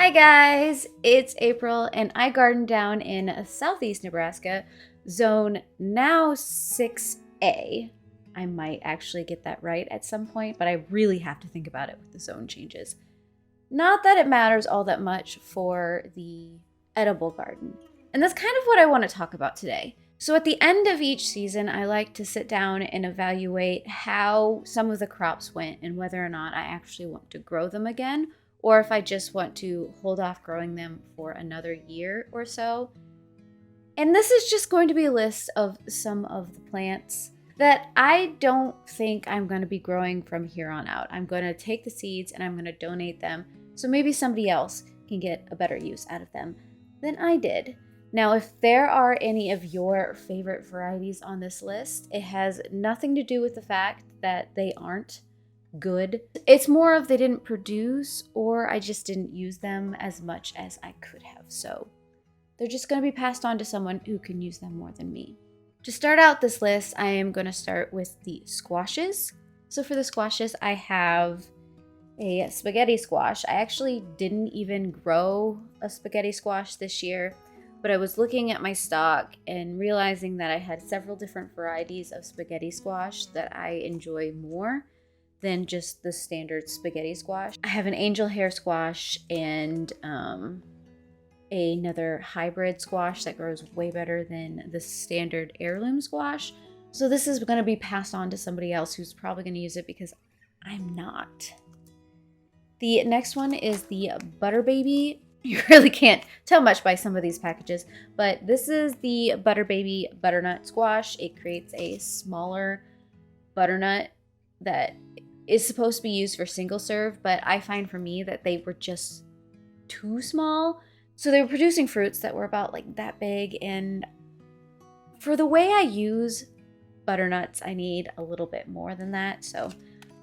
Hi guys, it's April and I garden down in southeast Nebraska, zone now 6A. I might actually get that right at some point, but I really have to think about it with the zone changes. Not that it matters all that much for the edible garden. And that's kind of what I want to talk about today. So at the end of each season, I like to sit down and evaluate how some of the crops went and whether or not I actually want to grow them again, or if I just want to hold off growing them for another year or so. And this is just going to be a list of some of the plants that I don't think I'm going to be growing from here on out. I'm going to take the seeds and I'm going to donate them so maybe somebody else can get a better use out of them than I did. Now, if there are any of your favorite varieties on this list, it has nothing to do with the fact that they aren't good. It's more of they didn't produce or I just didn't use them as much as I could have. So they're just going to be passed on to someone who can use them more than me. To start out this list, I am going to start with the squashes. So for the squashes, I have a spaghetti squash. I actually didn't even grow a spaghetti squash this year, but I was looking at my stock and realizing that I had several different varieties of spaghetti squash that I enjoy more than just the standard spaghetti squash. I have an angel hair squash and another hybrid squash that grows way better than the standard heirloom squash. So this is going to be passed on to somebody else who's probably going to use it because I'm not. The next one is the Butter Baby. You really can't tell much by some of these packages, but this is the Butter Baby butternut squash. It creates a smaller butternut that is supposed to be used for single serve, but I find for me that they were just too small. So they were producing fruits that were about like that big, and for the way I use butternuts, I need a little bit more than that, so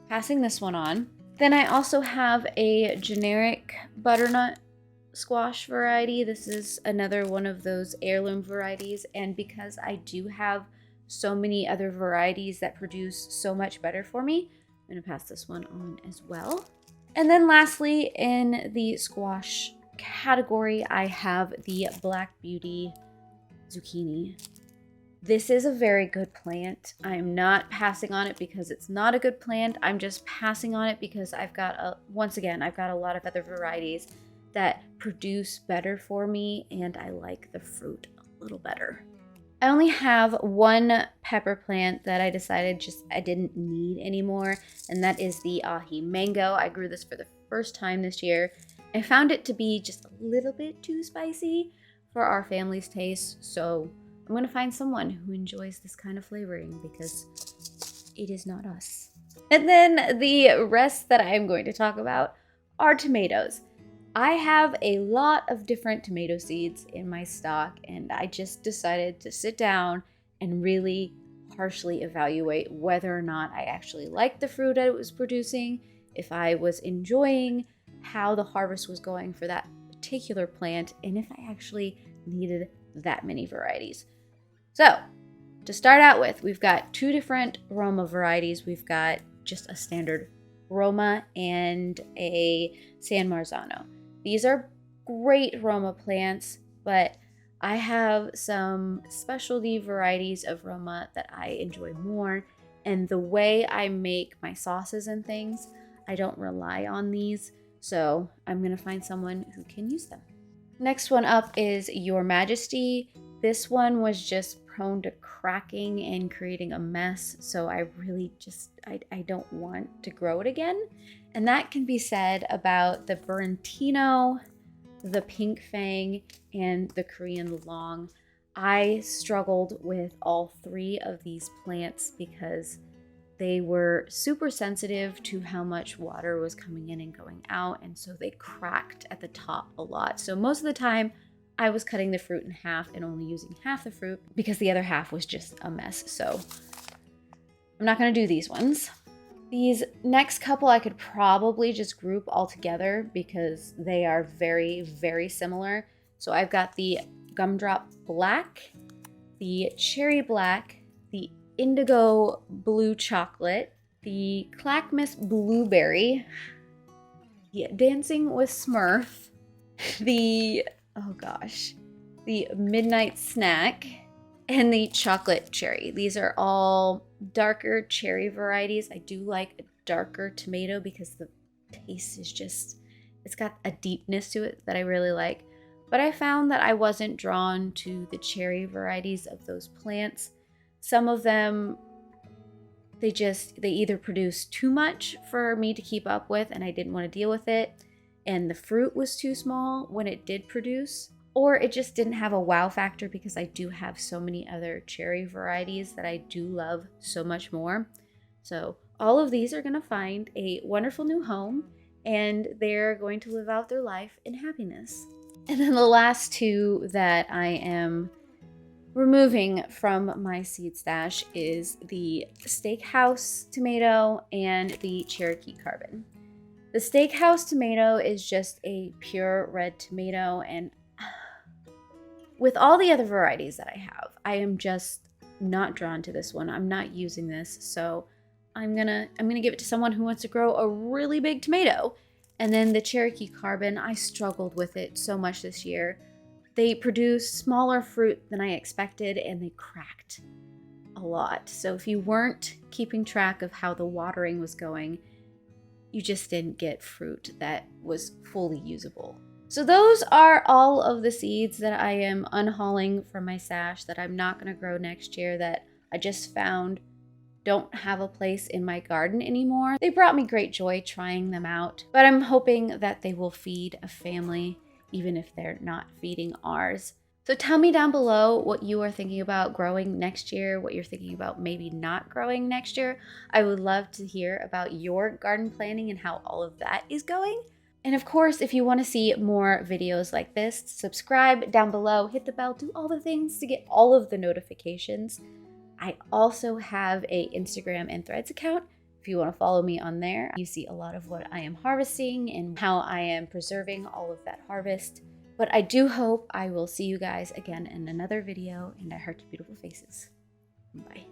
passing this one on. Then I also have a generic butternut squash variety. This is another one of those heirloom varieties, and because I do have so many other varieties that produce so much better for me, I'm going to pass this one on as well. And then lastly, in the squash category, I have the Black Beauty zucchini. This is a very good plant. I'm not passing on it because it's not a good plant. I'm just passing on it because I've got a lot of other varieties that produce better for me, and I like the fruit a little better. I only have one pepper plant that I decided I didn't need anymore, and that is the ahi mango. I grew this for the first time this year. I found it to be just a little bit too spicy for our family's taste, so I'm going to find someone who enjoys this kind of flavoring because it is not us. And then the rest that I am going to talk about are tomatoes. I have a lot of different tomato seeds in my stock, and I just decided to sit down and really harshly evaluate whether or not I actually liked the fruit I was producing, if I was enjoying how the harvest was going for that particular plant, and if I actually needed that many varieties. So, to start out with, we've got two different Roma varieties. We've got just a standard Roma and a San Marzano. These are great Roma plants, but I have some specialty varieties of Roma that I enjoy more, and the way I make my sauces and things, I don't rely on these, so I'm going to find someone who can use them. Next one up is Your Majesty. This one was just prone to cracking and creating a mess, so I really I don't want to grow it again. And that can be said about the Berentino, the Pink Fang, and the Korean Long. I struggled with all three of these plants because they were super sensitive to how much water was coming in and going out, and so they cracked at the top a lot. So most of the time, I was cutting the fruit in half and only using half the fruit because the other half was just a mess. So I'm not going to do these ones. These next couple I could probably just group all together because they are very, very similar. So I've got the Gumdrop Black, the Cherry Black, the Indigo Blue Chocolate, the Clackamas Blueberry, the Dancing with Smurf, the, oh gosh, the midnight snack, and the chocolate cherry. These are all darker cherry varieties. I do like a darker tomato because the taste is just, it's got a deepness to it that I really like. But I found that I wasn't drawn to the cherry varieties of those plants. Some of them, they either produce too much for me to keep up with and I didn't want to deal with it, and the fruit was too small when it did produce, or it just didn't have a wow factor because I do have so many other cherry varieties that I do love so much more. So all of these are going to find a wonderful new home and they're going to live out their life in happiness. And then the last two that I am removing from my seed stash is the steakhouse tomato and the Cherokee carbon. The steakhouse tomato is just a pure red tomato, and with all the other varieties that I have, I am just not drawn to this one. I'm not using this, so I'm gonna give it to someone who wants to grow a really big tomato. And then the Cherokee carbon, I struggled with it so much this year. They produce smaller fruit than I expected, and they cracked a lot. So if you weren't keeping track of how the watering was going, you just didn't get fruit that was fully usable. So those are all of the seeds that I am unhauling from my stash that I'm not going to grow next year, that I just found don't have a place in my garden anymore. They brought me great joy trying them out, but I'm hoping that they will feed a family even if they're not feeding ours. So tell me down below what you are thinking about growing next year, what you're thinking about maybe not growing next year. I would love to hear about your garden planning and how all of that is going. And of course, if you want to see more videos like this, subscribe down below, hit the bell, do all the things to get all of the notifications. I also have a Instagram and Threads account. If you want to follow me on there, you see a lot of what I am harvesting and how I am preserving all of that harvest. But I do hope I will see you guys again in another video, and I heart your beautiful faces. Bye.